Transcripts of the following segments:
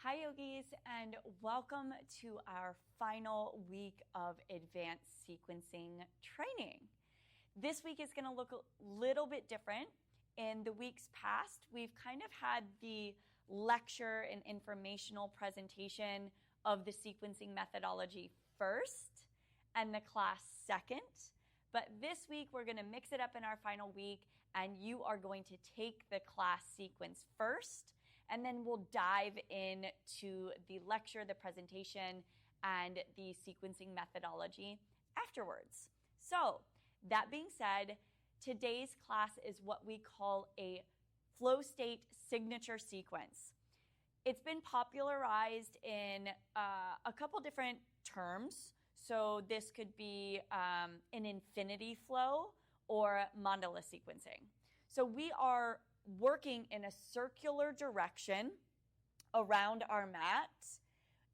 Hi yogis, and welcome to our final week of advanced sequencing training. This week is going to look a little bit different. In the weeks past, we've kind of had the lecture and informational presentation of the sequencing methodology first and the class second. But this week, we're going to mix it up in our final week, and you are going to take the class sequence first, and then we'll dive into the lecture, the presentation, and the sequencing methodology afterwards. So that being said, today's class is what we call a flow state signature sequence. It's been popularized in a couple different terms. So this could be an infinity flow or mandala sequencing. So we are working in a circular direction around our mat,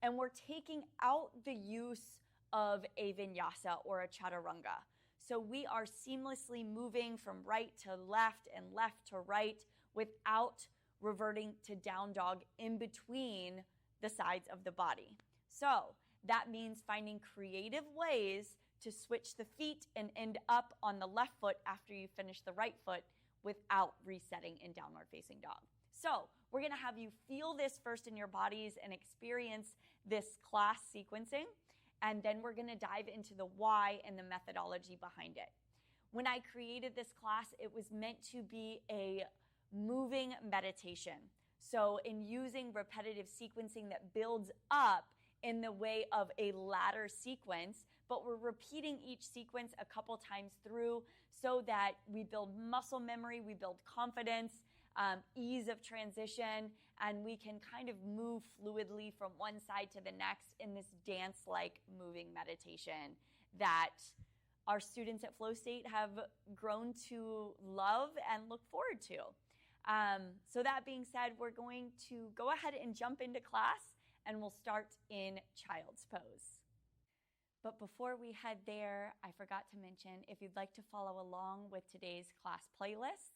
and we're taking out the use of a vinyasa or a chaturanga. So we are seamlessly moving from right to left and left to right without reverting to down dog in between the sides of the body. So that means finding creative ways to switch the feet and end up on the left foot after you finish the right foot without resetting in downward facing dog. So we're going to have you feel this first in your bodies and experience this class sequencing, and then we're going to dive into the why and the methodology behind it. When I created this class, it was meant to be a moving meditation. So in using repetitive sequencing that builds up in the way of a ladder sequence, but we're repeating each sequence a couple times through so that we build muscle memory, we build confidence, ease of transition, and we can kind of move fluidly from one side to the next in this dance-like moving meditation that our students at Flow State have grown to love and look forward to. So that being said, we're going to go ahead and jump into class, and we'll start in child's pose. But before we head there, I forgot to mention, if you'd like to follow along with today's class playlist,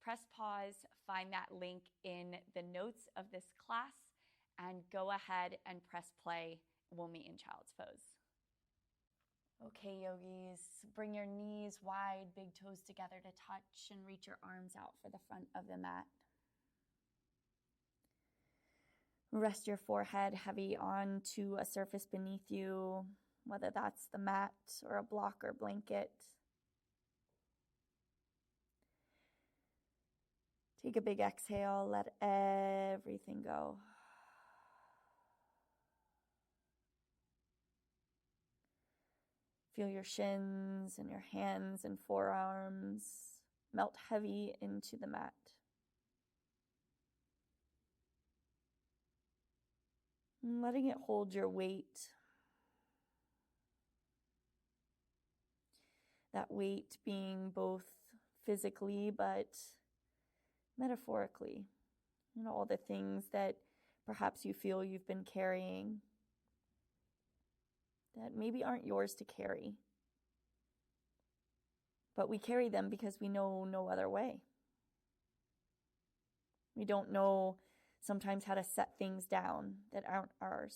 press pause, find that link in the notes of this class, and go ahead and press play. We'll meet in child's pose. Okay, yogis, bring your knees wide, big toes together to touch, and reach your arms out for the front of the mat. Rest your forehead heavy onto a surface beneath you, whether that's the mat or a block or blanket. Take a big exhale, let everything go. Feel your shins and your hands and forearms melt heavy into the mat. And letting it hold your weight. That weight being both physically but metaphorically. You know, all the things that perhaps you feel you've been carrying that maybe aren't yours to carry. But we carry them because we know no other way. We don't know sometimes how to set things down that aren't ours.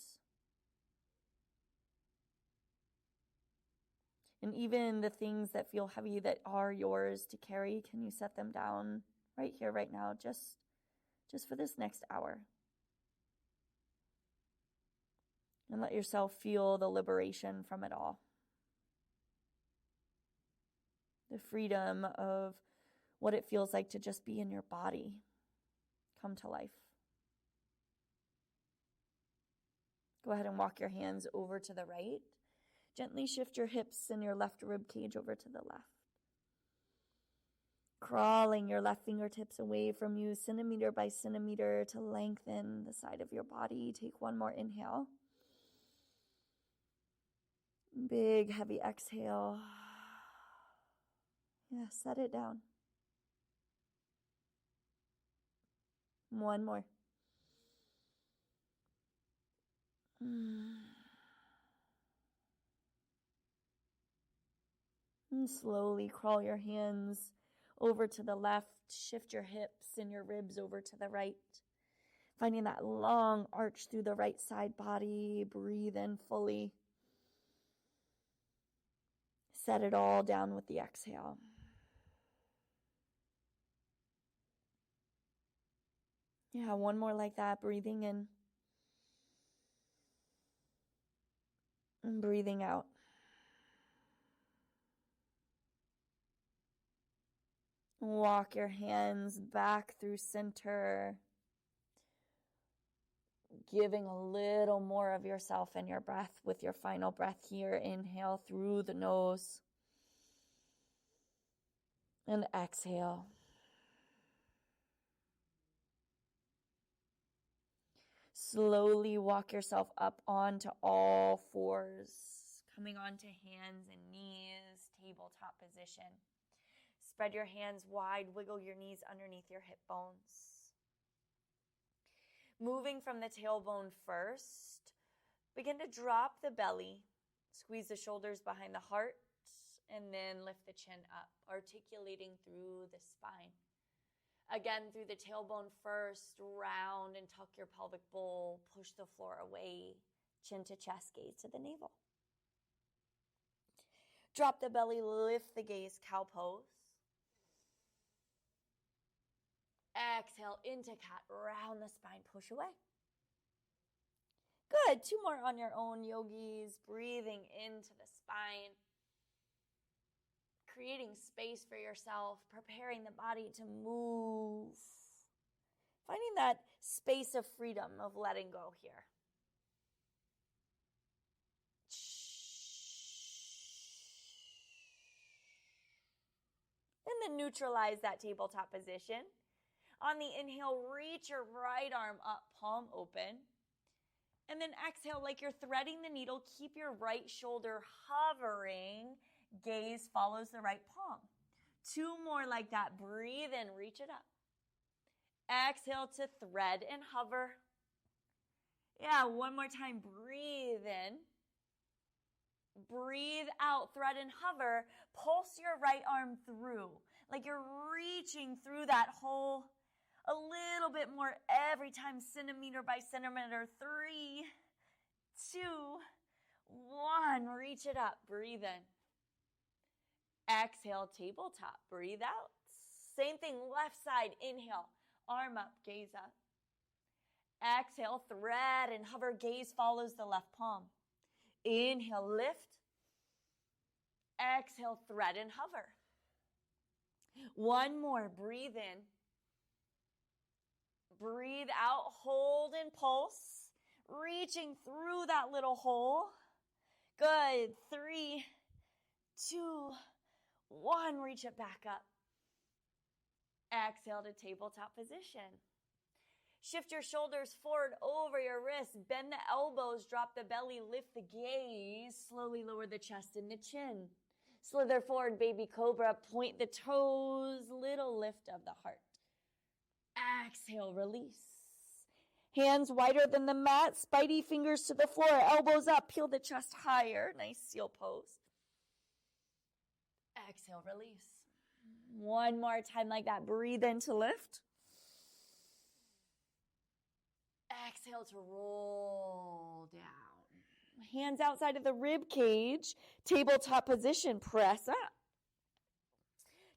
And even the things that feel heavy that are yours to carry, can you set them down right here, right now, just for this next hour? And let yourself feel the liberation from it all. The freedom of what it feels like to just be in your body come to life. Go ahead and walk your hands over to the right. Gently shift your hips and your left rib cage over to the left. Crawling your left fingertips away from you, centimeter by centimeter, to lengthen the side of your body. Take one more inhale. Big, heavy exhale. Yeah, set it down. One more. And slowly crawl your hands over to the left. Shift your hips and your ribs over to the right. Finding that long arch through the right side body. Breathe in fully. Set it all down with the exhale. Yeah, one more like that. Breathing in. And breathing out. Walk your hands back through center. Giving a little more of yourself and your breath with your final breath here. Inhale through the nose. And exhale. Slowly walk yourself up onto all fours. Coming onto hands and knees. Tabletop position. Spread your hands wide. Wiggle your knees underneath your hip bones. Moving from the tailbone first, begin to drop the belly, squeeze the shoulders behind the heart, and then lift the chin up, articulating through the spine. Again, through the tailbone first, round and tuck your pelvic bowl, push the floor away, chin to chest, gaze to the navel. Drop the belly, lift the gaze, cow pose. Exhale into cat, round the spine, push away. Good, 2 more on your own, yogis. Breathing into the spine. Creating space for yourself, preparing the body to move. Finding that space of freedom, of letting go here. And then neutralize that tabletop position. On the inhale, reach your right arm up, palm open. And then exhale like you're threading the needle. Keep your right shoulder hovering. Gaze follows the right palm. 2 more like that. Breathe in, reach it up. Exhale to thread and hover. Yeah, 1 more time. Breathe in. Breathe out, thread and hover. Pulse your right arm through. Like you're reaching through that hole. A little bit more every time, centimeter by centimeter. 3, 2, 1. Reach it up. Breathe in. Exhale, tabletop. Breathe out. Same thing, left side. Inhale, arm up, gaze up. Exhale, thread and hover. Gaze follows the left palm. Inhale, lift. Exhale, thread and hover. 1 more. Breathe in. Breathe out, hold and pulse, reaching through that little hole. Good. 3, 2, 1. Reach it back up. Exhale to tabletop position. Shift your shoulders forward over your wrists. Bend the elbows, drop the belly, lift the gaze. Slowly lower the chest and the chin. Slither forward, baby cobra. Point the toes, little lift of the heart. Exhale, release. Hands wider than the mat, spidey fingers to the floor, elbows up, peel the chest higher. Nice seal pose. Exhale, release. 1 more time like that. Breathe in to lift. Exhale to roll down. Hands outside of the rib cage, tabletop position, press up.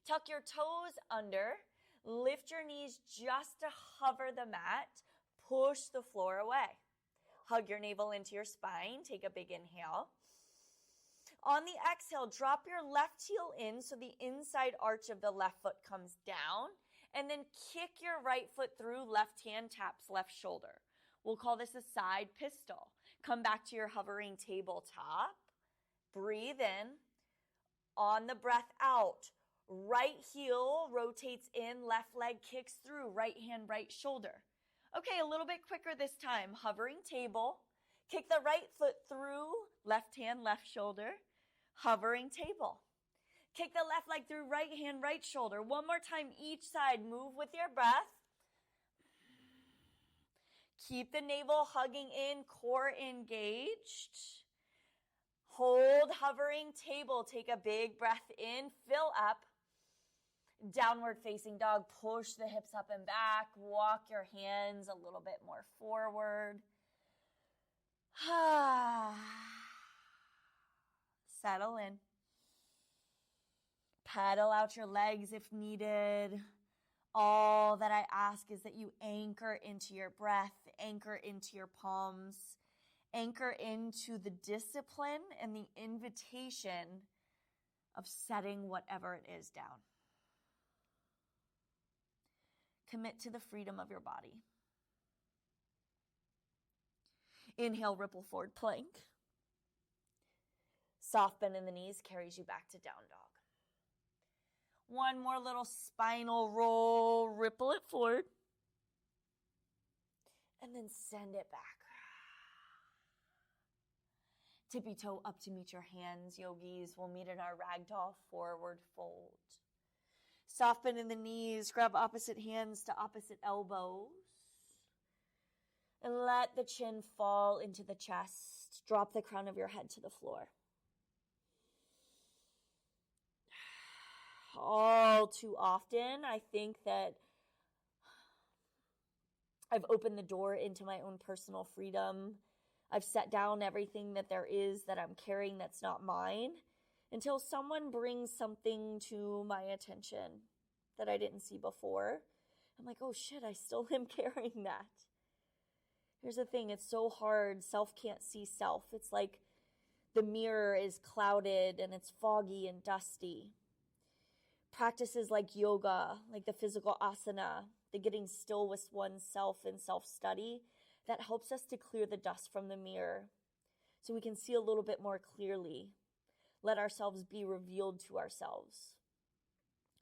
Tuck your toes under. Lift your knees just to hover the mat. Push the floor away. Hug your navel into your spine. Take a big inhale. On the exhale, drop your left heel in so the inside arch of the left foot comes down. And then kick your right foot through. Left hand taps left shoulder. We'll call this a side pistol. Come back to your hovering tabletop. Breathe in. On the breath out. Right heel rotates in, left leg kicks through, right hand, right shoulder. Okay, a little bit quicker this time. Hovering table, kick the right foot through, left hand, left shoulder. Hovering table. Kick the left leg through, right hand, right shoulder. 1 more time each side. Move with your breath. Keep the navel hugging in, core engaged. Hold hovering table. Take a big breath in, fill up. Downward facing dog, push the hips up and back, walk your hands a little bit more forward. Settle in. Pedal out your legs if needed. All that I ask is that you anchor into your breath, anchor into your palms, anchor into the discipline and the invitation of setting whatever it is down. Commit to the freedom of your body. Inhale, ripple forward plank. Soft bend in the knees carries you back to down dog. One more little spinal roll, ripple it forward. And then send it back. Tippy toe up to meet your hands, yogis. We'll meet in our ragdoll forward fold. Soft bend in the knees, grab opposite hands to opposite elbows. And let the chin fall into the chest. Drop the crown of your head to the floor. All too often, I think that I've opened the door into my own personal freedom. I've set down everything that there is that I'm carrying that's not mine until someone brings something to my attention that I didn't see before. I'm like, oh shit, I still am carrying that. Here's the thing, it's so hard. Self can't see self. It's like the mirror is clouded and it's foggy and dusty. Practices like yoga, like the physical asana, the getting still with oneself and self-study, that helps us to clear the dust from the mirror so we can see a little bit more clearly. Let ourselves be revealed to ourselves.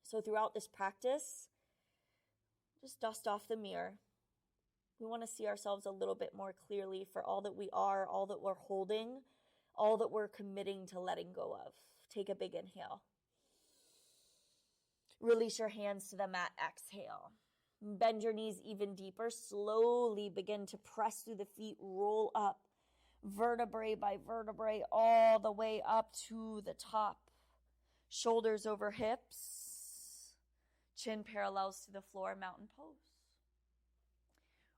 So throughout this practice, just dust off the mirror. We want to see ourselves a little bit more clearly for all that we are, all that we're holding, all that we're committing to letting go of. Take a big inhale. Release your hands to the mat, exhale. Bend your knees even deeper. Slowly begin to press through the feet, roll up, vertebrae by vertebrae, all the way up to the top. Shoulders over hips. Chin parallels to the floor, mountain pose.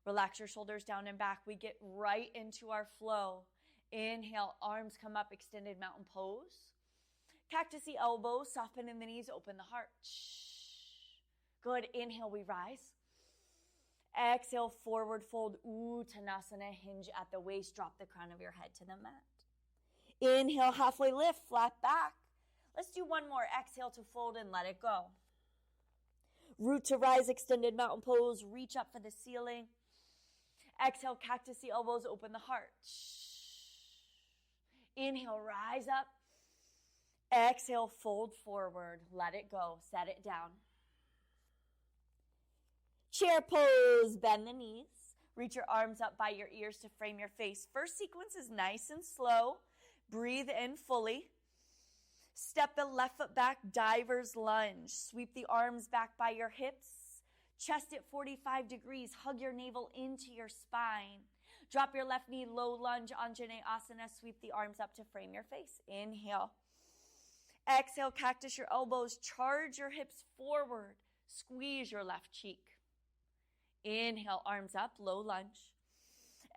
Relax your shoulders down and back. We get right into our flow. Inhale, arms come up, extended mountain pose. Cactusy elbows, soften in the knees, open the heart. Good. Inhale, we rise. Exhale, forward fold, Uttanasana, hinge at the waist, drop the crown of your head to the mat. Inhale, halfway lift, flat back. Let's do one more. Exhale to fold and let it go. Root to rise, extended mountain pose, reach up for the ceiling. Exhale, cactusy elbows, open the heart. Inhale, rise up. Exhale, fold forward, let it go, set it down. Chair pose, bend the knees. Reach your arms up by your ears to frame your face. First sequence is nice and slow. Breathe in fully. Step the left foot back, diver's lunge. Sweep the arms back by your hips. Chest at 45 degrees. Hug your navel into your spine. Drop your left knee, low lunge, Anjaneyasana. Sweep the arms up to frame your face. Inhale. Exhale, cactus your elbows, charge your hips forward, squeeze your left cheek. Inhale, arms up, low lunge.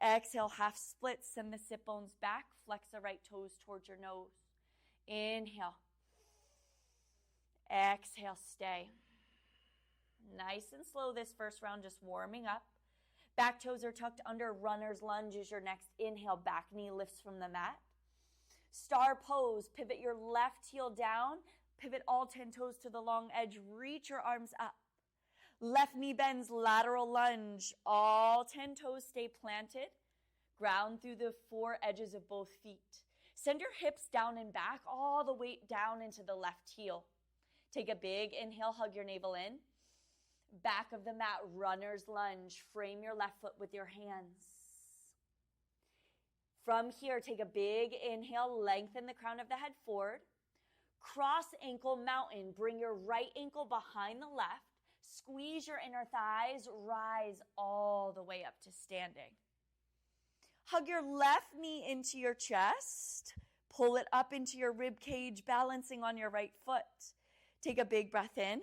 Exhale, half split, send the sit bones back, flex the right toes towards your nose. Inhale. Exhale, stay. Nice and slow this first round, just warming up. Back toes are tucked under, runner's lunge is your next inhale, back knee lifts from the mat. Star pose, pivot your left heel down, pivot all 10 toes to the long edge, reach your arms up. Left knee bends, lateral lunge, all 10 toes stay planted. Ground through the 4 edges of both feet. Send your hips down and back, all the weight down into the left heel. Take a big inhale, hug your navel in. Back of the mat, runner's lunge, frame your left foot with your hands. From here, take a big inhale, lengthen the crown of the head forward. Cross ankle mountain, bring your right ankle behind the left. Squeeze your inner thighs, rise all the way up to standing. Hug your left knee into your chest. Pull it up into your rib cage, balancing on your right foot. Take a big breath in.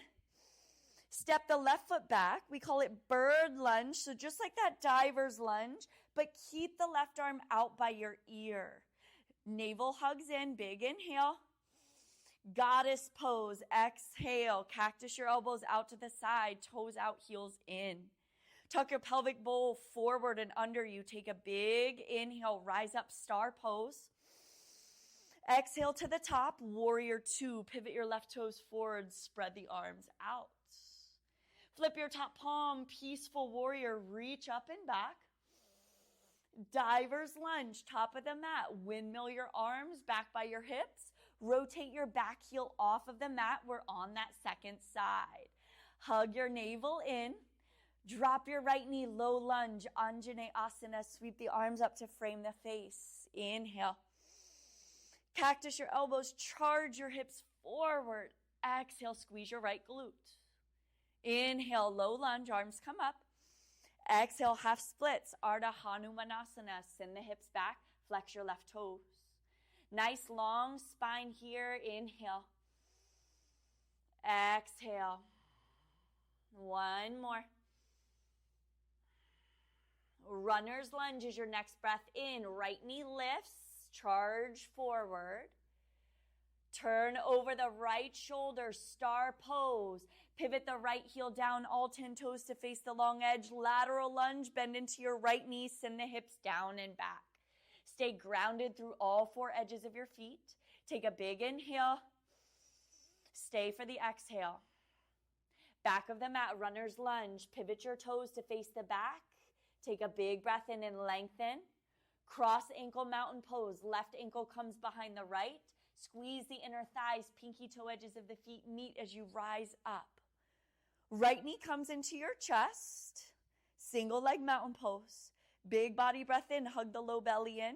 Step the left foot back. We call it bird lunge. So just like that diver's lunge, but keep the left arm out by your ear. Navel hugs in, big inhale. Goddess pose, exhale. Cactus your elbows out to the side, toes out, heels in. Tuck your pelvic bowl forward and under you. Take a big inhale, rise up, star pose. Exhale to the top, warrior two. Pivot your left toes forward, spread the arms out. Flip your top palm, peaceful warrior, reach up and back. Diver's lunge, top of the mat. Windmill your arms back by your hips. Rotate your back heel off of the mat. We're on that second side. Hug your navel in. Drop your right knee, low lunge, Anjaneyasana. Sweep the arms up to frame the face. Inhale. Cactus your elbows, charge your hips forward. Exhale, squeeze your right glute. Inhale, low lunge, arms come up. Exhale, half splits, Ardha Hanumanasana. Send the hips back, flex your left toes. Nice long spine here. Inhale. Exhale. One more. Runner's lunge is your next breath in. Right knee lifts, charge forward. Turn over the right shoulder, star pose. Pivot the right heel down, all 10 toes to face the long edge. Lateral lunge, bend into your right knee, send the hips down and back. Stay grounded through all 4 edges of your feet. Take a big inhale. Stay for the exhale. Back of the mat, runner's lunge. Pivot your toes to face the back. Take a big breath in and lengthen. Cross ankle mountain pose. Left ankle comes behind the right. Squeeze the inner thighs, pinky toe edges of the feet meet as you rise up. Right knee comes into your chest. Single leg mountain pose. Big body breath in, hug the low belly in.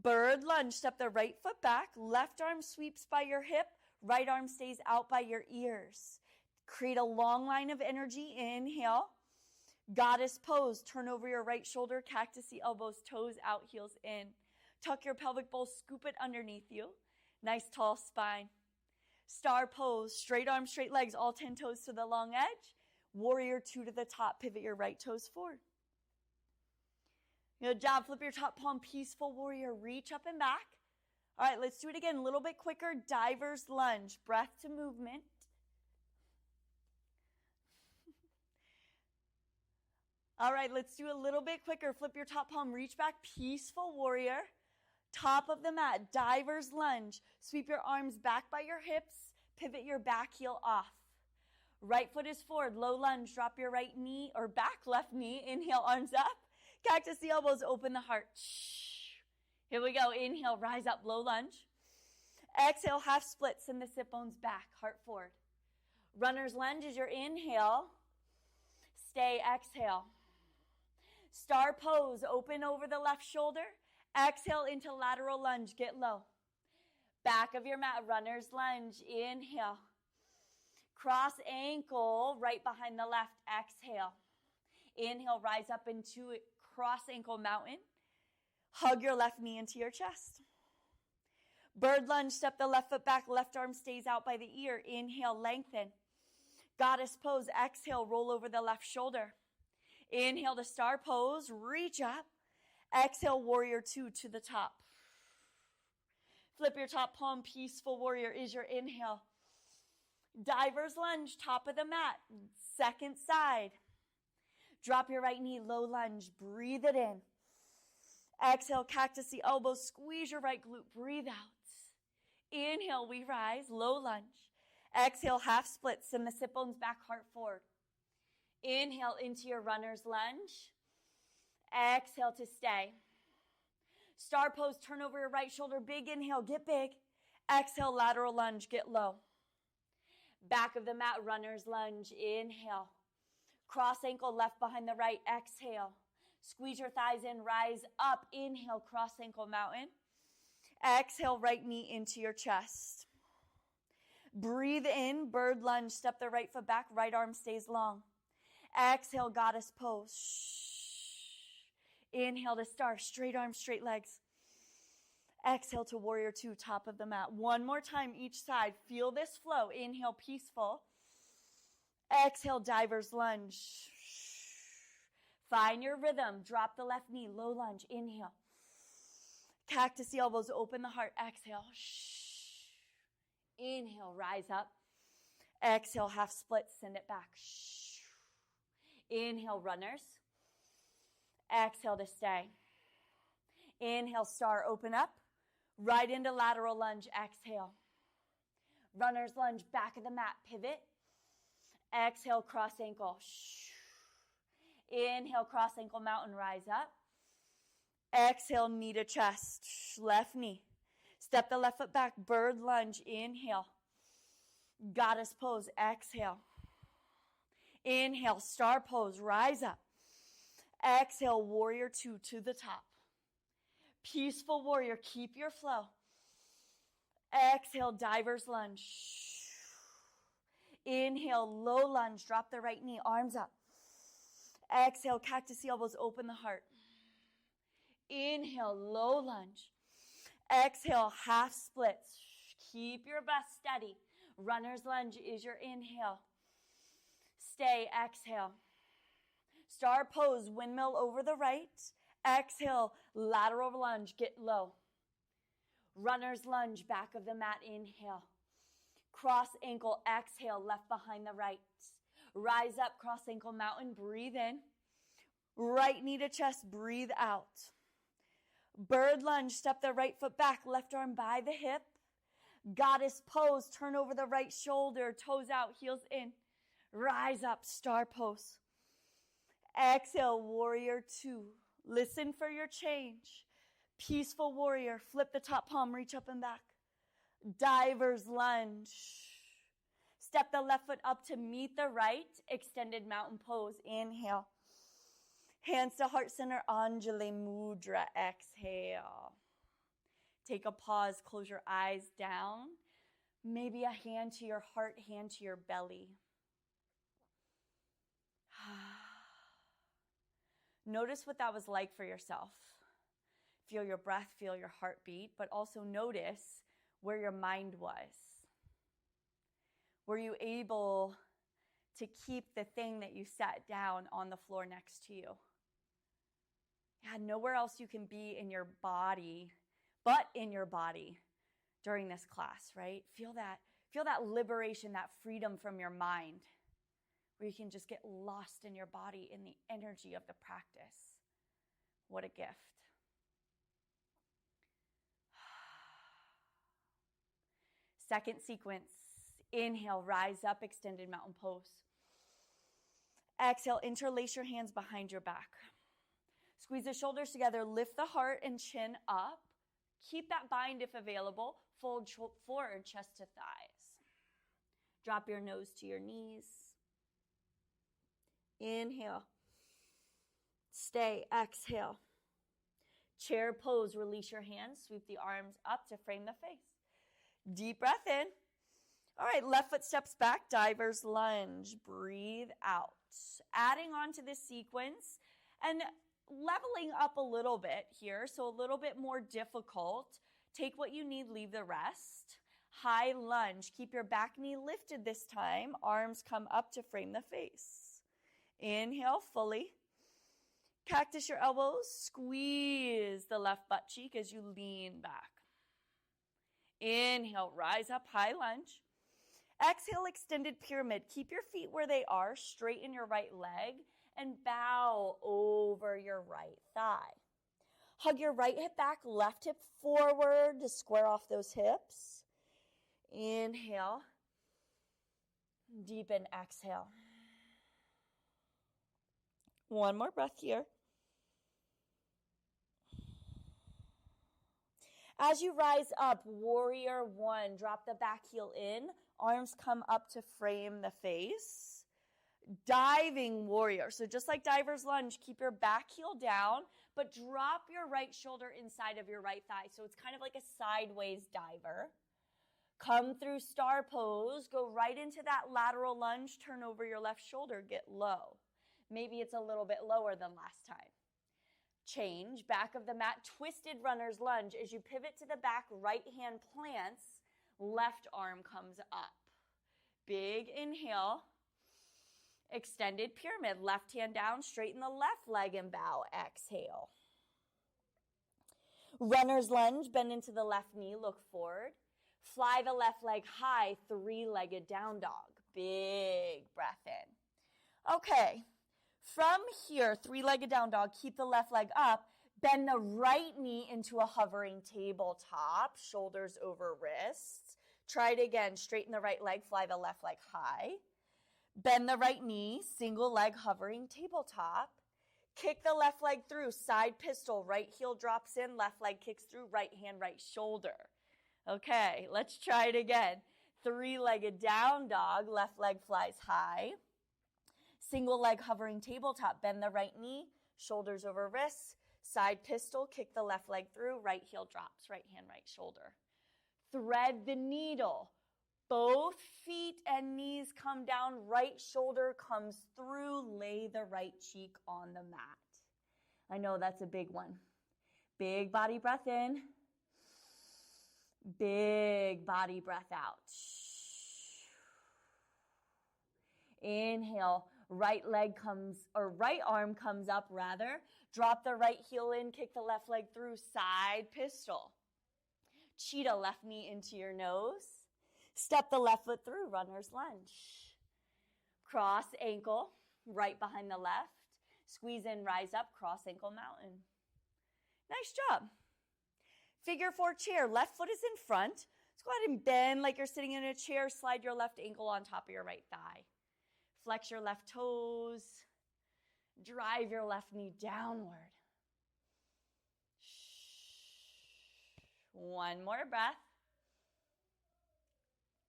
Bird lunge, step the right foot back. Left arm sweeps by your hip. Right arm stays out by your ears. Create a long line of energy. Inhale. Goddess pose. Turn over your right shoulder. Cactusy elbows, toes out, heels in. Tuck your pelvic bowl. Scoop it underneath you. Nice tall spine. Star pose. Straight arms, straight legs. All 10 toes to the long edge. Warrior two to the top. Pivot your right toes forward. Good job. Flip your top palm. Peaceful warrior. Reach up and back. All right, let's do it again. A little bit quicker. Diver's lunge. Breath to movement. All right, let's do a little bit quicker. Flip your top palm, reach back, peaceful warrior. Top of the mat, diver's lunge. Sweep your arms back by your hips. Pivot your back heel off. Right foot is forward, low lunge. Drop your right knee or back left knee. Inhale, arms up. Cactus the elbows, open the heart. Here we go. Inhale, rise up, low lunge. Exhale, half split. Send the sit bones back, heart forward. Runner's lunge is your inhale. Stay, exhale. Star pose, open over the left shoulder. Exhale into lateral lunge, get low. Back of your mat, runner's lunge, inhale. Cross ankle right behind the left, exhale. Inhale, rise up into cross ankle mountain. Hug your left knee into your chest. Bird lunge, step the left foot back, left arm stays out by the ear. Inhale, lengthen. Goddess pose, exhale, roll over the left shoulder. Inhale to star pose, reach up. Exhale, warrior two to the top. Flip your top palm, peaceful warrior is your inhale. Diver's lunge, top of the mat, second side. Drop your right knee, low lunge, breathe it in. Exhale, cactus the elbows, squeeze your right glute, breathe out. Inhale, we rise, low lunge. Exhale, half split, send the sit bones back, heart forward. Inhale into your runner's lunge. Exhale to stay. Star pose, turn over your right shoulder, big inhale, get big. Exhale, lateral lunge, get low. Back of the mat, runner's lunge, inhale. Cross ankle left behind the right, exhale. Squeeze your thighs in, rise up, inhale, cross ankle mountain. Exhale, right knee into your chest. Breathe in, bird lunge, step the right foot back, right arm stays long. Exhale, goddess pose. Inhale to star, straight arms, straight legs. Exhale to warrior two, top of the mat. One more time each side. Feel this flow. Inhale, peaceful. Exhale, diver's lunge. Find your rhythm. Drop the left knee, low lunge. Inhale. Cactus the elbows, open the heart. Exhale. Inhale, rise up. Exhale, half split, send it back. Inhale, runners. Exhale to stay. Inhale, star, open up. Right into lateral lunge, exhale. Runner's lunge, back of the mat, pivot. Exhale, cross ankle. Inhale, cross ankle mountain, rise up. Exhale, knee to chest, left knee. Step the left foot back, bird lunge, inhale. Goddess pose, exhale. Inhale, star pose, rise up. Exhale, warrior two to the top. Peaceful warrior, keep your flow. Exhale, diver's lunge. Inhale, low lunge, drop the right knee, arms up. Exhale, cactus the elbows, open the heart. Inhale, low lunge. Exhale, half splits. Keep your breath steady. Runner's lunge is your inhale. Stay, exhale. Star pose, windmill over the right. Exhale, lateral lunge, get low. Runner's lunge, back of the mat, inhale. Cross ankle, exhale, left behind the right. Rise up, cross ankle mountain, breathe in. Right knee to chest, breathe out. Bird lunge, step the right foot back, left arm by the hip. Goddess pose, turn over the right shoulder, toes out, heels in. Rise up, star pose. Exhale, warrior two. Listen for your change. Peaceful warrior, flip the top palm, reach up and back. Diver's lunge. Step the left foot up to meet the right, extended mountain pose. Inhale. Hands to heart center, Anjali Mudra. Exhale. Take a pause, close your eyes down. Maybe a hand to your heart, hand to your belly. Notice what that was like for yourself. Feel your breath, feel your heartbeat, but also notice where your mind was. Were you able to keep the thing that you sat down on the floor next to you? Yeah, nowhere else you can be in your body, but in your body during this class, right? Feel that liberation, that freedom from your mind, where you can just get lost in your body in the energy of the practice. What a gift. Second sequence, inhale, rise up, extended mountain pose. Exhale, interlace your hands behind your back. Squeeze the shoulders together, lift the heart and chin up. Keep that bind if available. Fold forward, chest to thighs. Drop your nose to your knees. Inhale. Stay, exhale. Chair pose, release your hands, sweep the arms up to frame the face. Deep breath in. All right, left foot steps back, diver's lunge. Breathe out. Adding on to this sequence and leveling up a little bit here, so a little bit more difficult. Take what you need, leave the rest. High lunge. Keep your back knee lifted this time. Arms come up to frame the face. Inhale fully. Cactus your elbows. Squeeze the left butt cheek as you lean back. Inhale, rise up, high lunge. Exhale, extended pyramid. Keep your feet where they are. Straighten your right leg and bow over your right thigh. Hug your right hip back, left hip forward to square off those hips. Inhale. Deepen, exhale. One more breath here. As you rise up, warrior one, drop the back heel in. Arms come up to frame the face. Diving warrior. So just like diver's lunge, keep your back heel down, but drop your right shoulder inside of your right thigh. So it's kind of like a sideways diver. Come through star pose. Go right into that lateral lunge. Turn over your left shoulder. Get low. Maybe it's a little bit lower than last time. Change. Back of the mat. Twisted runner's lunge. As you pivot to the back, right hand plants. Left arm comes up. Big inhale. Extended pyramid, left hand down, straighten the left leg and bow. Exhale. Runner's lunge, bend into the left knee, look forward. Fly the left leg high, three-legged down dog. Big breath in. Okay, from here, three-legged down dog, keep the left leg up. Bend the right knee into a hovering tabletop, shoulders over wrists. Try it again, straighten the right leg, fly the left leg high. Bend the right knee, single leg hovering tabletop. Kick the left leg through, side pistol, right heel drops in, left leg kicks through, right hand, right shoulder. Okay, let's try it again. Three-legged down dog, left leg flies high. Single leg hovering tabletop, bend the right knee, shoulders over wrists, side pistol, kick the left leg through, right heel drops, right hand, right shoulder. Thread the needle. Both feet and knees come down, right shoulder comes through, lay the right cheek on the mat. I know that's a big one. Big body breath in. Big body breath out. Inhale, right arm comes up rather. Drop the right heel in, kick the left leg through, side pistol. Cheetah, left knee into your nose. Step the left foot through, runner's lunge. Cross ankle, right behind the left. Squeeze in, rise up, cross ankle mountain. Nice job. Figure four chair, left foot is in front. Let's go ahead and bend like you're sitting in a chair. Slide your left ankle on top of your right thigh. Flex your left toes. Drive your left knee downward. One more breath.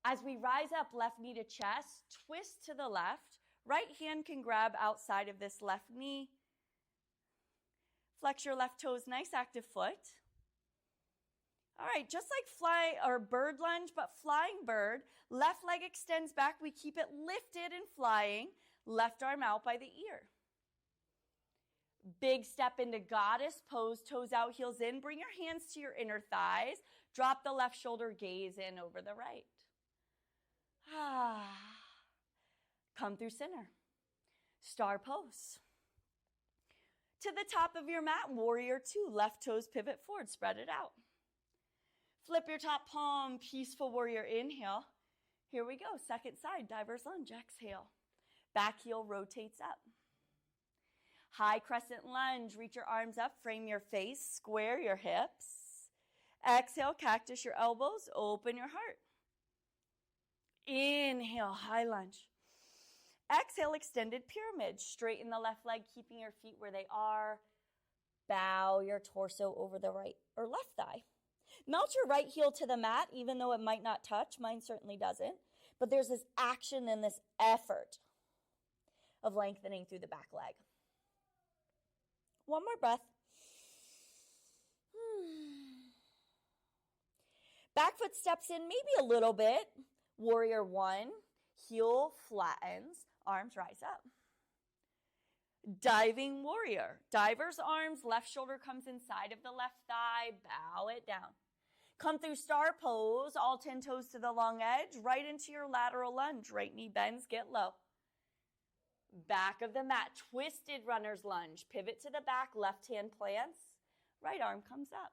As we rise up, left knee to chest, twist to the left. Right hand can grab outside of this left knee. Flex your left toes, nice active foot. All right, just like bird lunge, but flying bird. Left leg extends back. We keep it lifted and flying. Left arm out by the ear. Big step into goddess pose, toes out, heels in. Bring your hands to your inner thighs. Drop the left shoulder, gaze in over the right. Come through center. Star pose. To the top of your mat, warrior two. Left toes pivot forward, spread it out. Flip your top palm, peaceful warrior, inhale. Here we go, second side, diver's lunge, exhale. Back heel rotates up. High crescent lunge, reach your arms up, frame your face, square your hips. Exhale, cactus your elbows, open your heart. Inhale, high lunge. Exhale, extended pyramid. Straighten the left leg, keeping your feet where they are. Bow your torso over the right or left thigh. Melt your right heel to the mat, even though it might not touch. Mine certainly doesn't. But there's this action and this effort of lengthening through the back leg. One more breath. Back foot steps in maybe a little bit. Warrior one, heel flattens, arms rise up. Diving warrior. Diver's arms, left shoulder comes inside of the left thigh, bow it down. Come through star pose, all 10 toes to the long edge, right into your lateral lunge. Right knee bends, get low. Back of the mat, twisted runner's lunge. Pivot to the back, left hand plants, right arm comes up.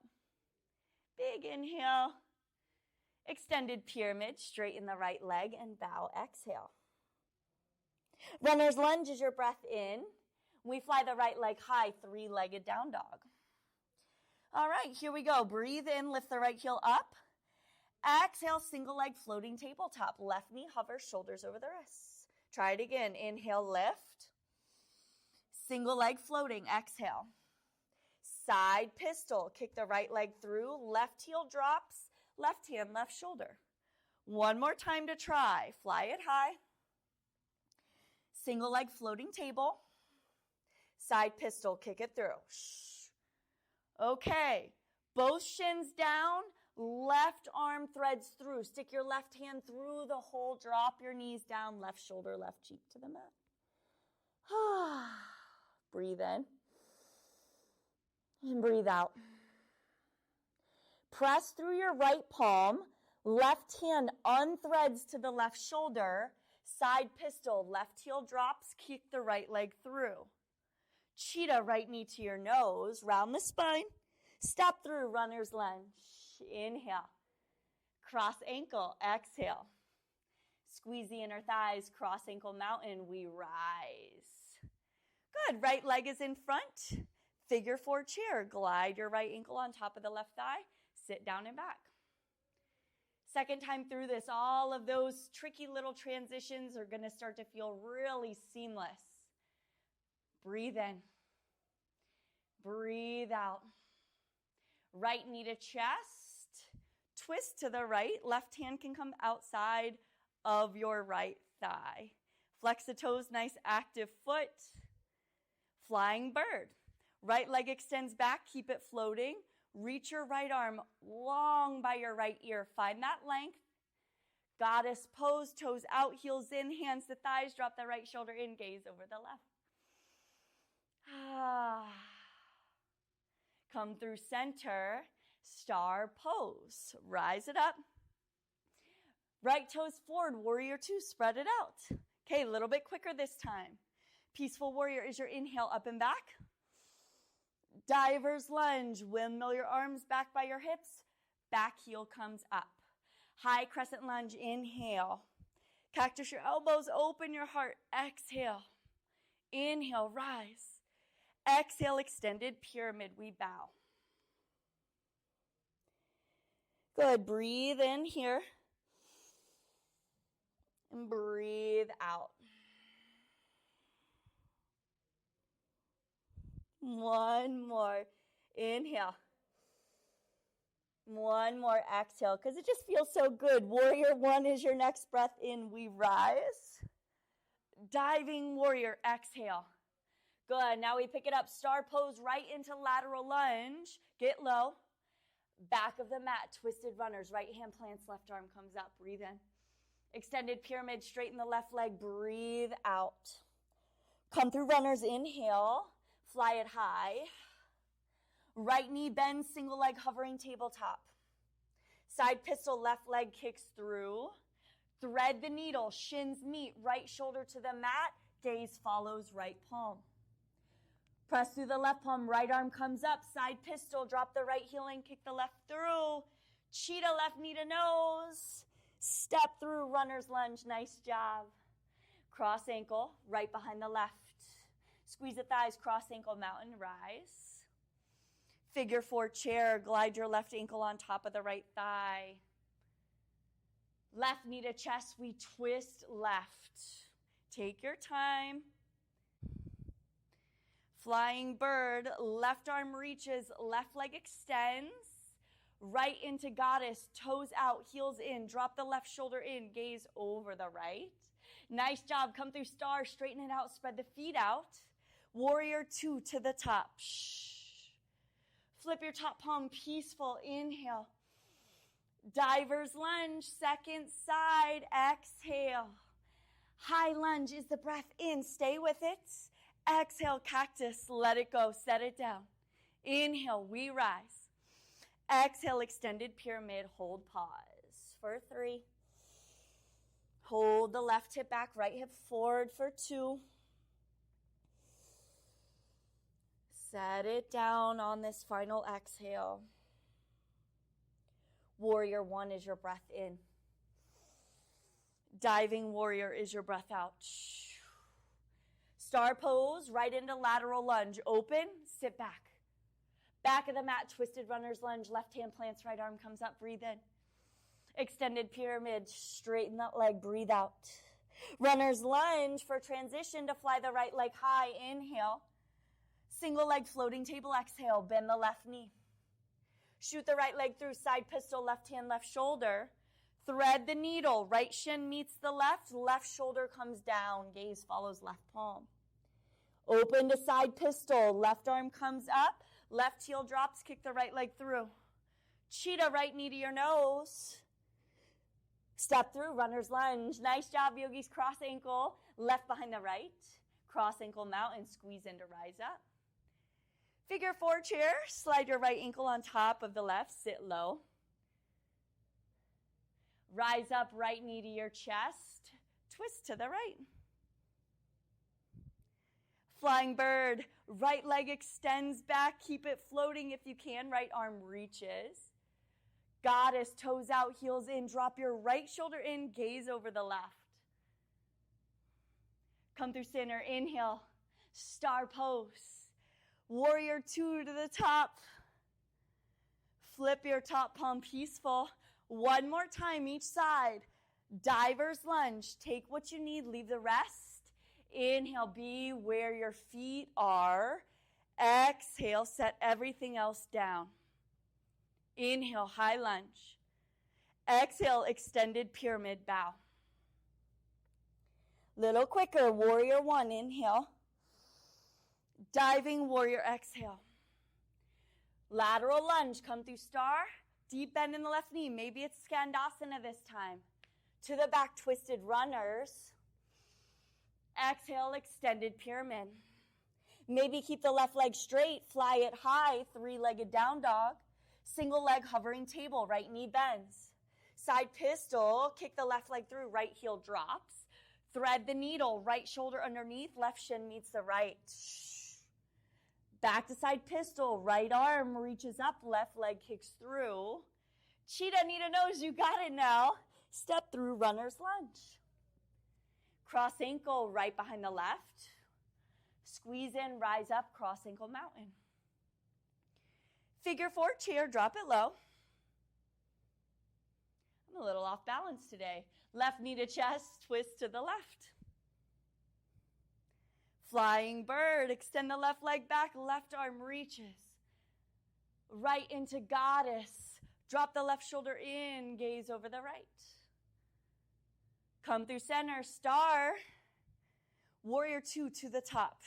Big inhale. Extended pyramid, straighten the right leg and bow, exhale. Runner's lunge is your breath in. We fly the right leg high, three-legged down dog. All right, here we go. Breathe in, lift the right heel up. Exhale, single leg floating tabletop. Left knee hovers, shoulders over the wrists. Try it again. Inhale, lift. Single leg floating, exhale. Side pistol, kick the right leg through. Left heel drops. Left hand, left shoulder. One more time to try. Fly it high. Single leg floating table. Side pistol, kick it through. Okay. Both shins down. Left arm threads through. Stick your left hand through the hole. Drop your knees down. Left shoulder, left cheek to the mat. Breathe in. And breathe out. Press through your right palm. Left hand unthreads to the left shoulder. Side pistol, left heel drops, kick the right leg through. Cheetah, right knee to your nose, round the spine. Step through, runner's lunge. Inhale. Cross ankle, exhale. Squeeze the inner thighs, cross ankle mountain, we rise. Good, right leg is in front. Figure 4 chair, glide your right ankle on top of the left thigh, sit down and back. Second time through this, all of those tricky little transitions are going to start to feel really seamless. Breathe in. Breathe out. Right knee to chest. Twist to the right. Left hand can come outside of your right thigh. Flex the toes, nice active foot. Flying bird. Right leg extends back, keep it floating. Reach your right arm long by your right ear. Find that length. Goddess pose, toes out, heels in, hands to thighs. Drop the right shoulder in, gaze over the left. Come through center, star pose. Rise it up. Right toes forward, warrior 2, spread it out. Okay, a little bit quicker this time. Peaceful warrior is your inhale up and back. Diver's lunge, windmill your arms back by your hips, back heel comes up. High crescent lunge, inhale. Cactus your elbows, open your heart, exhale. Inhale, rise. Exhale, extended pyramid, we bow. Good, breathe in here. And breathe out. One more. Inhale. One more. Exhale, because it just feels so good. Warrior 1 is your next breath in. We rise. Diving warrior. Exhale. Good. Now we pick it up. Star pose right into lateral lunge. Get low. Back of the mat. Twisted runners. Right hand plants. Left arm comes up. Breathe in. Extended pyramid. Straighten the left leg. Breathe out. Come through runners. Inhale. Fly it high. Right knee bends, single leg hovering tabletop. Side pistol, left leg kicks through. Thread the needle, shins meet, right shoulder to the mat, gaze follows right palm. Press through the left palm, right arm comes up, side pistol, drop the right heel and kick the left through. Cheetah, left knee to nose. Step through, runner's lunge, nice job. Cross ankle, right behind the left. Squeeze the thighs, cross ankle mountain, rise. Figure 4 chair, glide your left ankle on top of the right thigh. Left knee to chest, we twist left. Take your time. Flying bird, left arm reaches, left leg extends. Right into goddess, toes out, heels in. Drop the left shoulder in, gaze over the right. Nice job, come through star, straighten it out, spread the feet out. Warrior 2 to the top. Flip your top palm, peaceful, inhale. Diver's lunge, second side, exhale. High lunge is the breath in, stay with it. Exhale, cactus, let it go, set it down. Inhale, we rise. Exhale, extended pyramid, hold pause for 3. Hold the left hip back, right hip forward for 2. Set it down on this final exhale. Warrior 1 is your breath in. Diving warrior is your breath out. Star pose, right into lateral lunge. Open, sit back. Back of the mat, twisted runner's lunge. Left hand plants, right arm comes up, breathe in. Extended pyramid, straighten that leg, breathe out. Runner's lunge for transition to fly the right leg high, inhale. Single leg floating table, exhale, bend the left knee. Shoot the right leg through, side pistol, left hand, left shoulder. Thread the needle, right shin meets the left shoulder comes down, gaze follows left palm. Open to side pistol, left arm comes up, left heel drops, kick the right leg through. Cheetah, right knee to your nose. Step through, runner's lunge. Nice job, yogis, cross ankle, left behind the right. Cross ankle mountain, squeeze in to rise up. Figure 4 chair, slide your right ankle on top of the left, sit low. Rise up, right knee to your chest. twist to the right. Flying bird, right leg extends back. Keep it floating if you can. Right arm reaches. Goddess, toes out, heels in. Drop your right shoulder in, gaze over the left. Come through center, inhale, star pose. Warrior two to the top. Flip your top palm, peaceful. One more time each side. Diver's lunge. Take what you need, leave the rest. Inhale, be where your feet are. Exhale, set everything else down. Inhale, high lunge. Exhale, extended pyramid bow. Little quicker, warrior one, inhale. Diving warrior, exhale. Lateral lunge, come through star. Deep bend in the left knee. Maybe it's Skandasana this time. To the back, twisted runners. Exhale, extended pyramid. Maybe keep the left leg straight, fly it high, three-legged down dog. Single leg hovering table, right knee bends. Side pistol, kick the left leg through, right heel drops. Thread the needle, right shoulder underneath, left shin meets the right. Back to side pistol, right arm reaches up, left leg kicks through. Cheetah, Nita knows you got it now. Step through runner's lunge. Cross ankle right behind the left. Squeeze in, rise up, cross ankle mountain. Figure four chair, drop it low. I'm a little off balance today. Left knee to chest, twist to the left. Flying bird, extend the left leg back, left arm reaches. Right into goddess. Drop the left shoulder in, gaze over the right. Come through center, star. Warrior two to the top.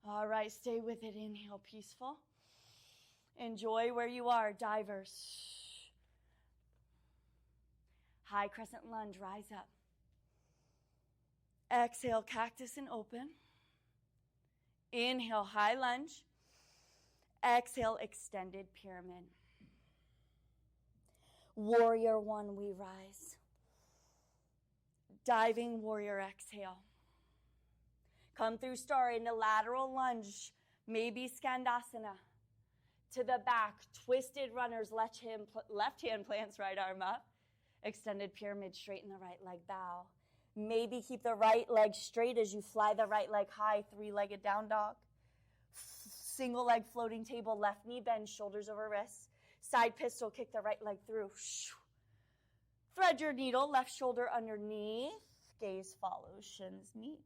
All right, stay with it. Inhale, peaceful. Enjoy where you are, divers. High crescent lunge, rise up. Exhale, cactus and open. Inhale, high lunge. Exhale, extended pyramid. Warrior one, we rise. Diving warrior, exhale. Come through star into lateral lunge, maybe Skandasana. To the back, twisted runners, left hand plants right arm up. Extended pyramid, straighten the right leg, bow. Maybe keep the right leg straight as you fly the right leg high, three-legged down dog. Single leg floating table, left knee bend, shoulders over wrists. Side pistol, kick the right leg through. Thread your needle, left shoulder underneath. Gaze follows, shins meet.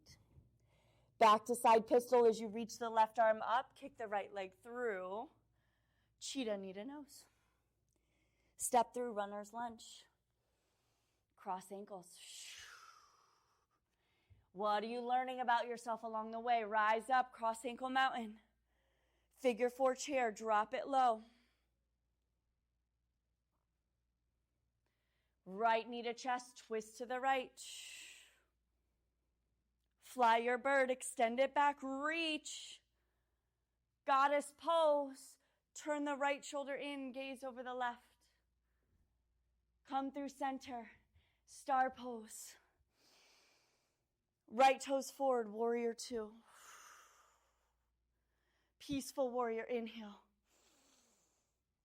Back to side pistol as you reach the left arm up, kick the right leg through. Cheetah, Nita nose. Step through runner's lunge. Cross ankles. What are you learning about yourself along the way? Rise up, cross ankle mountain. Figure four chair, drop it low. Right knee to chest, twist to the right. Fly your bird, extend it back, reach. Goddess pose. Turn the right shoulder in, gaze over the left. Come through center, star pose. Right toes forward, warrior two. Peaceful warrior, inhale.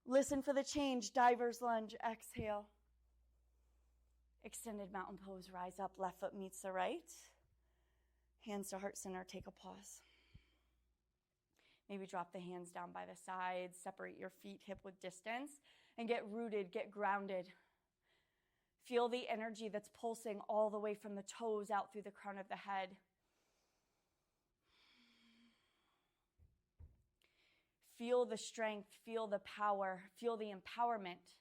Listen for the change, diver's lunge, exhale. Extended mountain pose, rise up, left foot meets the right. Hands to heart center, take a pause. Maybe drop the hands down by the sides, separate your feet hip width distance, and get rooted, get grounded. Feel the energy that's pulsing all the way from the toes out through the crown of the head. Feel the strength, feel the power, feel the empowerment.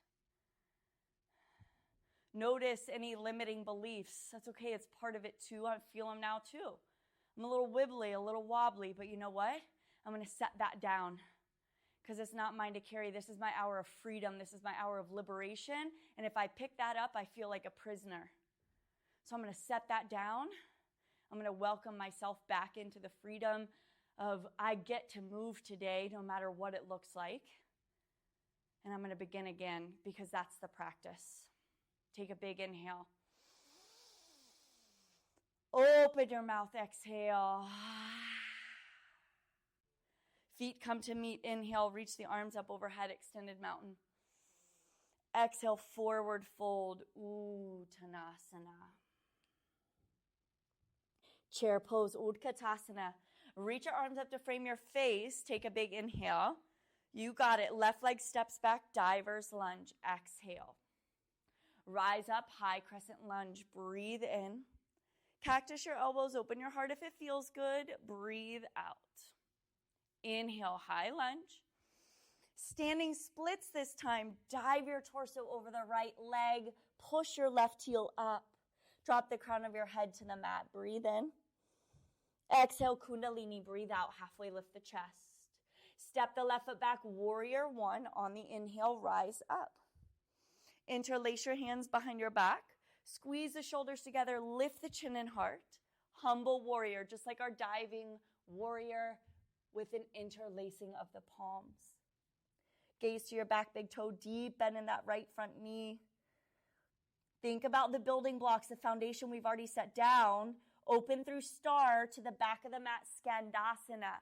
Notice any limiting beliefs. That's okay, it's part of it too. I feel them now too. I'm a little wibbly, a little wobbly, but you know what? I'm going to set that down because it's not mine to carry. This is my hour of freedom. This is my hour of liberation. And if I pick that up, I feel like a prisoner. So I'm going to set that down. I'm going to welcome myself back into the freedom of I get to move today no matter what it looks like. And I'm going to begin again because that's the practice. Take a big inhale. Open your mouth, exhale. Feet come to meet, inhale, reach the arms up overhead, extended mountain. Exhale, forward fold, Uttanasana. Chair pose, Utkatasana. Reach your arms up to frame your face, take a big inhale. You got it, left leg steps back, diver's lunge, exhale. Rise up, high crescent lunge, breathe in. Cactus your elbows, open your heart if it feels good, breathe out. Inhale, high lunge. Standing splits this time. Dive your torso over the right leg. Push your left heel up. Drop the crown of your head to the mat. Breathe in. Exhale, Kundalini. Breathe out. Halfway lift the chest. Step the left foot back. Warrior one. On the inhale, rise up. Interlace your hands behind your back. Squeeze the shoulders together. Lift the chin and heart. Humble warrior, just like our diving warrior, with an interlacing of the palms. Gaze to your back, big toe deep, bend in that right front knee. Think about the building blocks, the foundation we've already set down. Open through star to the back of the mat, Skandasana.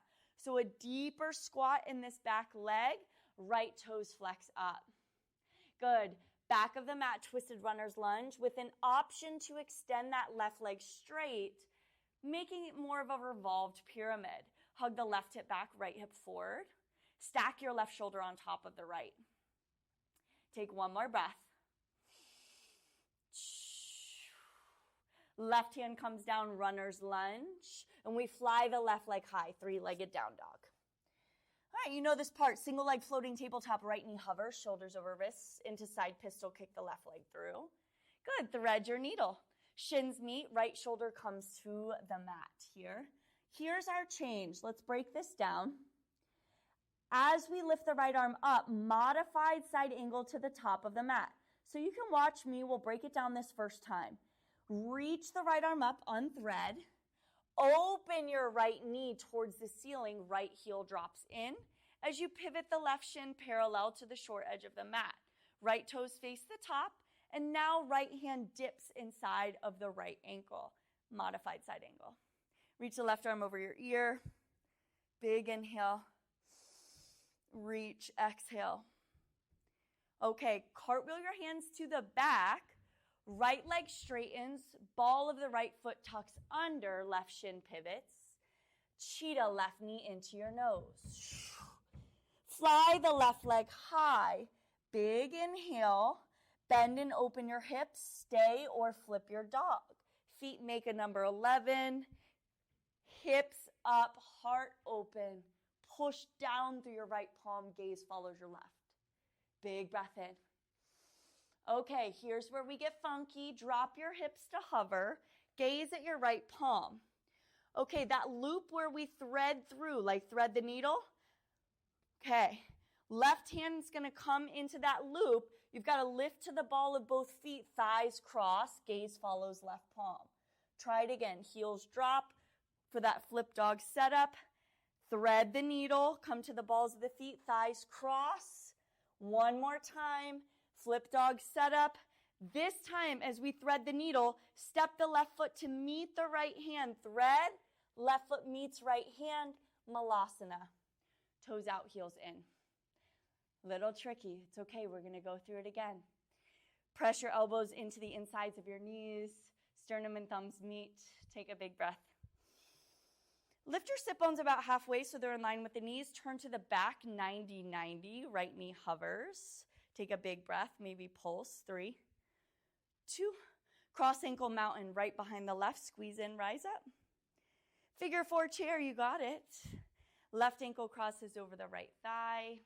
So a deeper squat in this back leg, right toes flex up. Good. Back of the mat, twisted runner's lunge with an option to extend that left leg straight, making it more of a revolved pyramid. Hug the left hip back, right hip forward. Stack your left shoulder on top of the right. Take one more breath. Left hand comes down, runner's lunge. And we fly the left leg high, three-legged down dog. All right, you know this part. Single leg floating tabletop, right knee hovers, shoulders over wrists, into side pistol, kick the left leg through. Good, thread your needle. Shins meet, right shoulder comes to the mat here. Here's our change. Let's break this down. As we lift the right arm up, modified side angle to the top of the mat. So you can watch me. We'll break it down this first time. Reach the right arm up, unthread. Open your right knee towards the ceiling. Right heel drops in. As you pivot the left shin parallel to the short edge of the mat. Right toes face the top. And now right hand dips inside of the right ankle. Modified side angle. Reach the left arm over your ear. Big inhale. Reach, exhale. Okay, cartwheel your hands to the back. Right leg straightens. Ball of the right foot tucks under. Left shin pivots. Cheetah, left knee into your nose. Fly the left leg high. Big inhale. Bend and open your hips. Stay or flip your dog. Feet make a number 11. Hips up, heart open. Push down through your right palm. Gaze follows your left. Big breath in. Okay, here's where we get funky. Drop your hips to hover. Gaze at your right palm. Okay, that loop where we thread through, like thread the needle. Okay, left hand's going to come into that loop. You've got to lift to the ball of both feet. Thighs cross. Gaze follows left palm. Try it again. Heels drop for that flip dog setup. Thread the needle. Come to the balls of the feet. Thighs cross. One more time. Flip dog setup. This time, as we thread the needle, step the left foot to meet the right hand. Thread. Left foot meets right hand. Malasana. Toes out, heels in. Little tricky. It's okay. We're going to go through it again. Press your elbows into the insides of your knees. Sternum and thumbs meet. Take a big breath. Lift your sit bones about halfway so they're in line with the knees. Turn to the back, 90-90. Right knee hovers. Take a big breath, maybe pulse. 3, 2. Cross ankle mountain right behind the left. Squeeze in, rise up. Figure 4 chair, you got it. Left ankle crosses over the right thigh.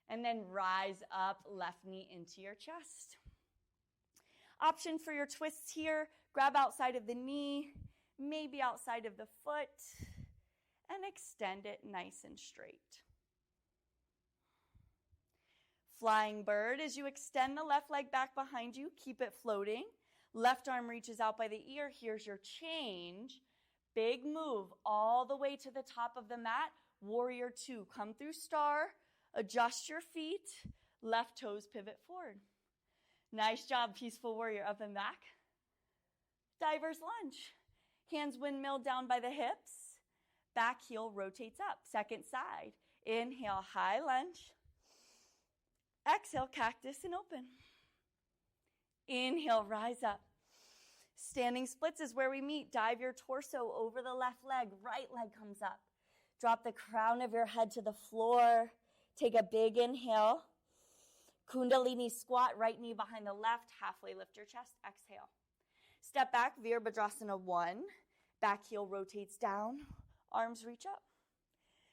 And then rise up, left knee into your chest. Option for your twists here. Grab outside of the knee, maybe outside of the foot, and extend it nice and straight. Flying bird, as you extend the left leg back behind you, keep it floating. Left arm reaches out by the ear. Here's your change. Big move all the way to the top of the mat. Warrior 2. Come through star. Adjust your feet. Left toes pivot forward. Nice job, peaceful warrior. Up and back. Diver's lunge. Hands windmill down by the hips. Back heel rotates up. Second side. Inhale, high lunge. Exhale, cactus and open. Inhale, rise up. Standing splits is where we meet. Dive your torso over the left leg. Right leg comes up. Drop the crown of your head to the floor. Take a big inhale. Kundalini squat, right knee behind the left. Halfway lift your chest. Exhale. Step back, Virabhadrasana 1. Back heel rotates down. Arms reach up.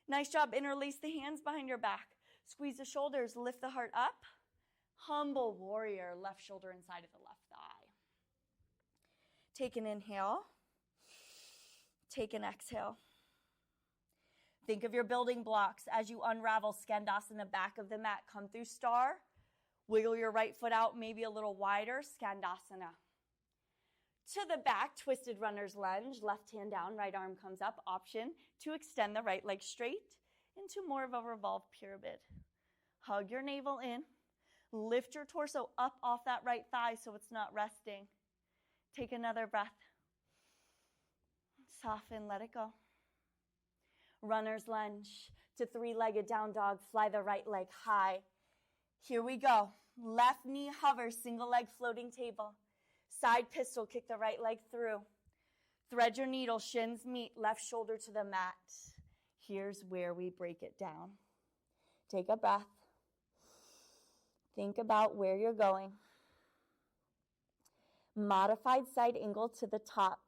Nice job. Interlace the hands behind your back. Squeeze the shoulders. Lift the heart up. Humble warrior. Left shoulder inside of the left thigh. Take an inhale. Take an exhale. Think of your building blocks as you unravel Skandasana, back of the mat. Come through star. Wiggle your right foot out, maybe a little wider. Skandasana. To the back, twisted runner's lunge. Left hand down, right arm comes up. Option to extend the right leg straight into more of a revolved pyramid. Hug your navel in. Lift your torso up off that right thigh so it's not resting. Take another breath. Soften, let it go. Runner's lunge to three-legged down dog. Fly the right leg high. Here we go. Left knee hovers, single leg floating table. Side pistol, kick the right leg through. Thread your needle, shins meet, left shoulder to the mat. Here's where we break it down. Take a breath. Think about where you're going. Modified side angle to the top.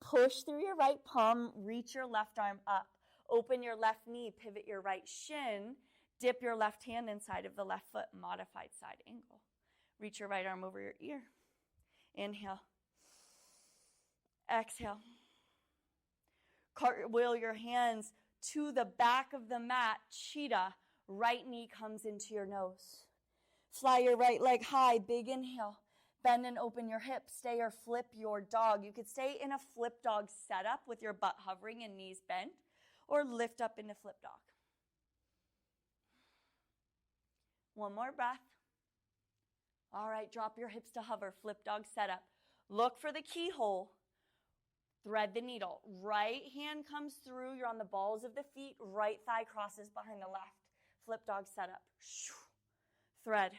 Push through your right palm, reach your left arm up. Open your left knee, pivot your right shin. Dip your left hand inside of the left foot, modified side angle. Reach your right arm over your ear. Inhale. Exhale. Cartwheel your hands to the back of the mat. Cheetah. Right knee comes into your nose. Fly your right leg high. Big inhale. Bend and open your hips. Stay or flip your dog. You could stay in a flip dog setup with your butt hovering and knees bent, or lift up into flip dog. One more breath. All right, drop your hips to hover. Flip dog setup. Look for the keyhole. Thread the needle. Right hand comes through. You're on the balls of the feet. Right thigh crosses behind the left. Flip dog setup. Thread.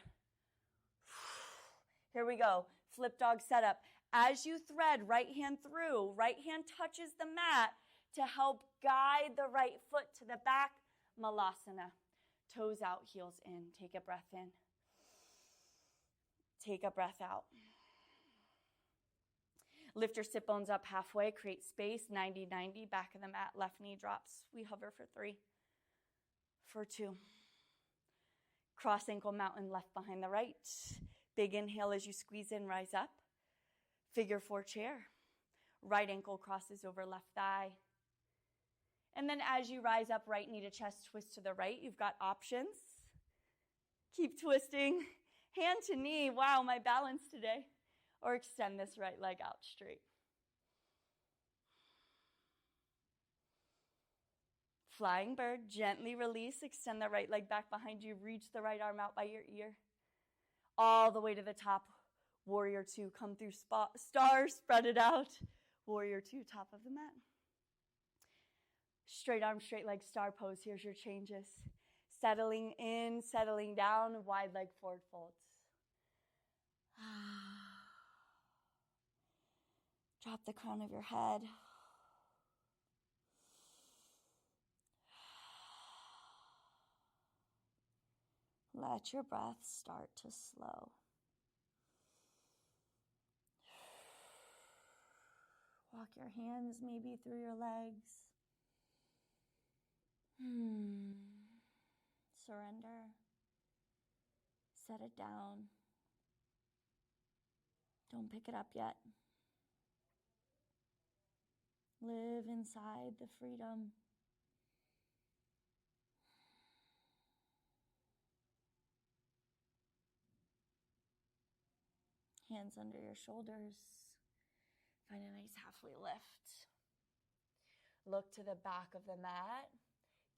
Here we go. Flip dog setup. As you thread, right hand through. Right hand touches the mat to help guide the right foot to the back. Malasana. Toes out, heels in. Take a breath in. Take a breath out. Lift your sit bones up halfway. Create space. 90-90. Back of the mat. Left knee drops. We hover for 3. For 2. Cross ankle mountain left behind the right. Big inhale as you squeeze in. Rise up. Figure 4 chair. Right ankle crosses over left thigh. And then as you rise up, right knee to chest, twist to the right. You've got options. Keep twisting. Hand to knee. Wow, my balance today. Or extend this right leg out straight. Flying bird. Gently release. Extend the right leg back behind you. Reach the right arm out by your ear. All the way to the top. Warrior 2. Come through star. Spread it out. Warrior 2. Top of the mat. Straight arm, straight leg, star pose. Here's your changes. Settling in, settling down, wide leg forward folds. Drop the crown of your head. Let your breath start to slow. Walk your hands maybe through your legs. Surrender. Set it down. Don't pick it up yet. Live inside the freedom. Hands under your shoulders. Find a nice halfway lift. Look to the back of the mat.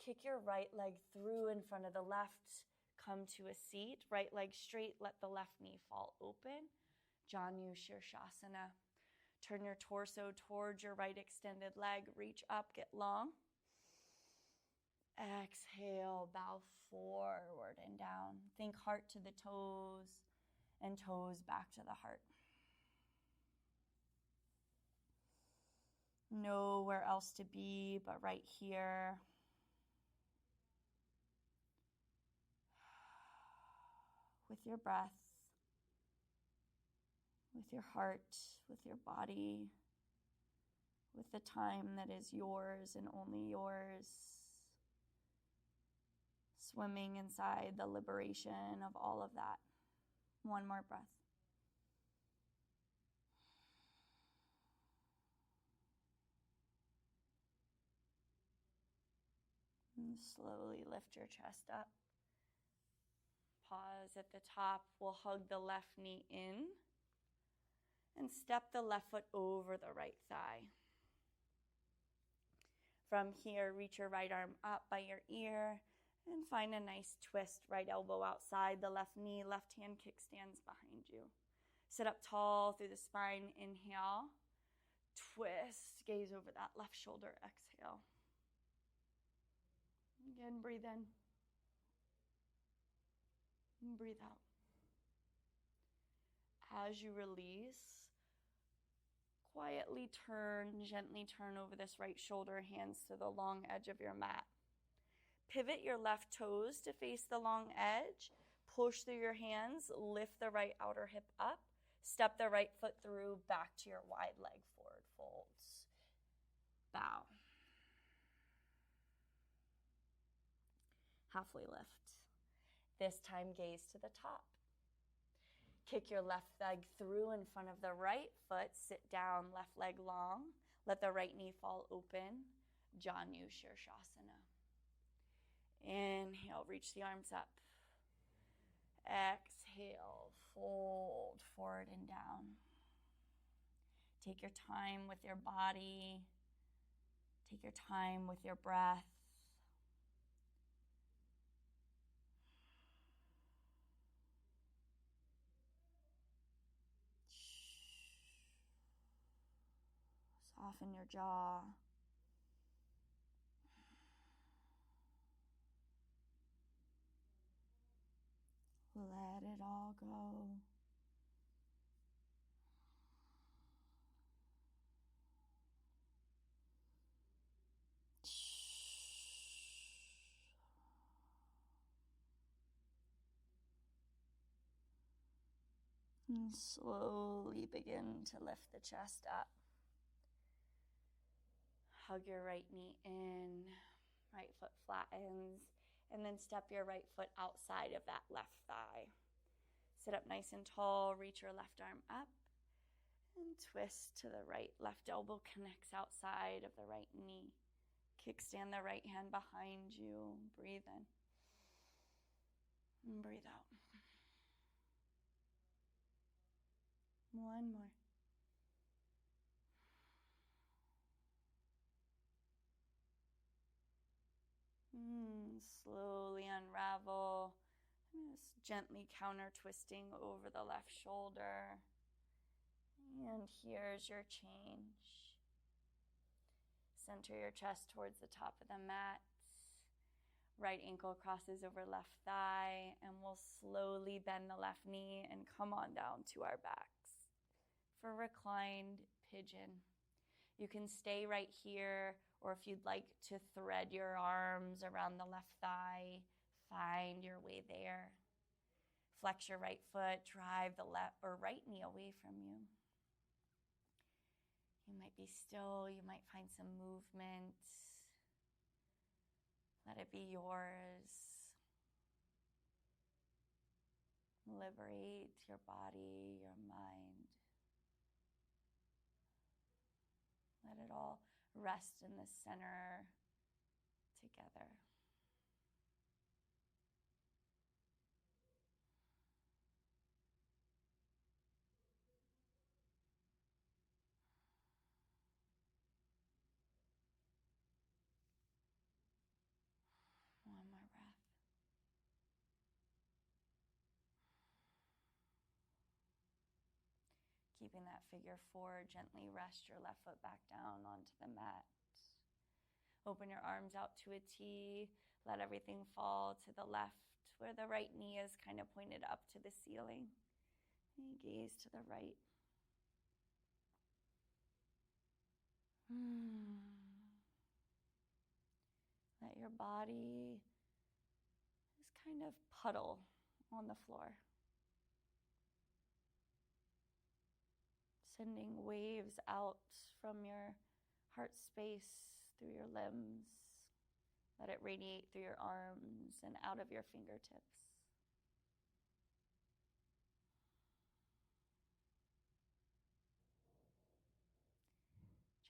Kick your right leg through in front of the left. Come to a seat. Right leg straight. Let the left knee fall open. Janu Shirshasana. Turn your torso towards your right extended leg. Reach up, get long. Exhale, bow forward and down. Think heart to the toes and toes back to the heart. Nowhere else to be but right here. With your breath, with your heart, with your body, with the time that is yours and only yours. Swimming inside the liberation of all of that. One more breath. And slowly lift your chest up. Pause at the top. We'll hug the left knee in and step the left foot over the right thigh. From here, reach your right arm up by your ear and find a nice twist. Right elbow outside the left knee, left hand kickstands behind you. Sit up tall through the spine. Inhale. Twist. Gaze over that left shoulder. Exhale. Again, breathe in. And breathe out. As you release, quietly gently turn over this right shoulder, hands to the long edge of your mat. Pivot your left toes to face the long edge. Push through your hands, lift the right outer hip up. Step the right foot through, back to your wide leg, forward folds. Bow. Halfway lift. This time, gaze to the top. Kick your left leg through in front of the right foot. Sit down, left leg long. Let the right knee fall open. Janu Shirshasana. Inhale, reach the arms up. Exhale, fold forward and down. Take your time with your body. Take your time with your breath. Soften your jaw. Let it all go. And slowly begin to lift the chest up. Hug your right knee in, right foot flattens, and then step your right foot outside of that left thigh. Sit up nice and tall, reach your left arm up, and twist to the right. Left elbow connects outside of the right knee. Kickstand the right hand behind you. Breathe in. And breathe out. One more. Slowly unravel. Just gently counter twisting over the left shoulder. And here's your change. Center your chest towards the top of the mat. Right ankle crosses over left thigh, and we'll slowly bend the left knee and come on down to our backs for reclined pigeon. You can stay right here, or if you'd like to thread your arms around the left thigh, find your way there. Flex your right foot, drive the left or right knee away from you. You might be still, you might find some movement. Let it be yours. Liberate your body, your mind. Let it all rest in the center together. One more breath. Keeping that figure four, gently rest your left foot back down onto the mat. Open your arms out to a T. Let everything fall to the left where the right knee is kind of pointed up to the ceiling. And gaze to the right. Let your body just kind of puddle on the floor. Sending waves out from your heart space through your limbs. Let it radiate through your arms and out of your fingertips.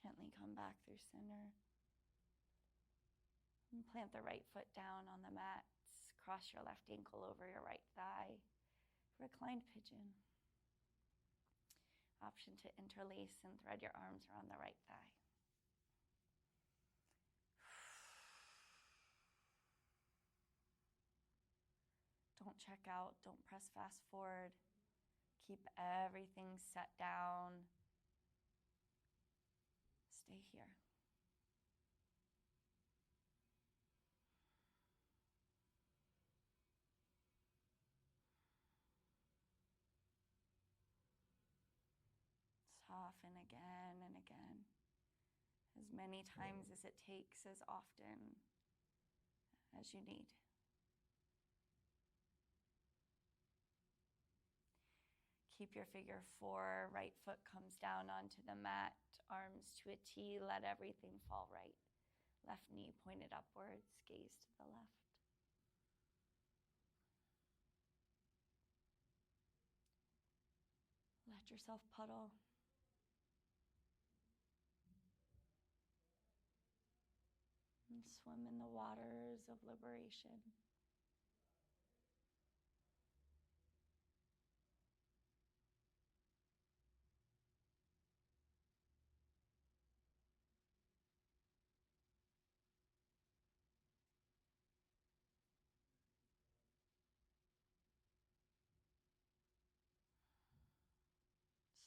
Gently come back through center. And plant the right foot down on the mat. Cross your left ankle over your right thigh. Reclined pigeon. Option to interlace and thread your arms around the right thigh. Don't check out, don't press fast forward. Keep everything set down. Stay here. Soften again and again. As many times as it takes, as often as you need. Keep your figure four. Right foot comes down onto the mat. Arms to a T. Let everything fall right. Left knee pointed upwards. Gaze to the left. Let yourself puddle. And swim in the waters of liberation.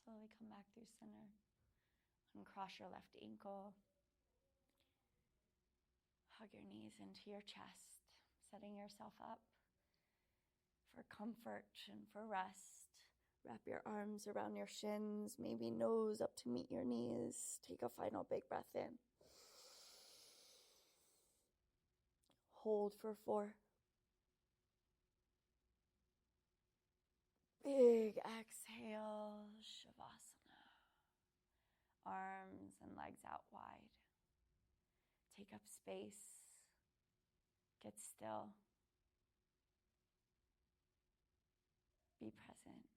Slowly come back through center. Uncross your left ankle. Hug your knees into your chest, setting yourself up for comfort and for rest. Wrap your arms around your shins, maybe nose up to meet your knees. Take a final big breath in. Hold for 4. Big exhale, Shavasana. Arms and legs out wide. Take up space. Get still. Be present.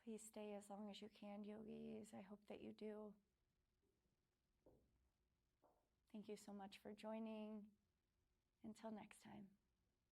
Please stay as long as you can, yogis. I hope that you do. Thank you so much for joining. Until next time.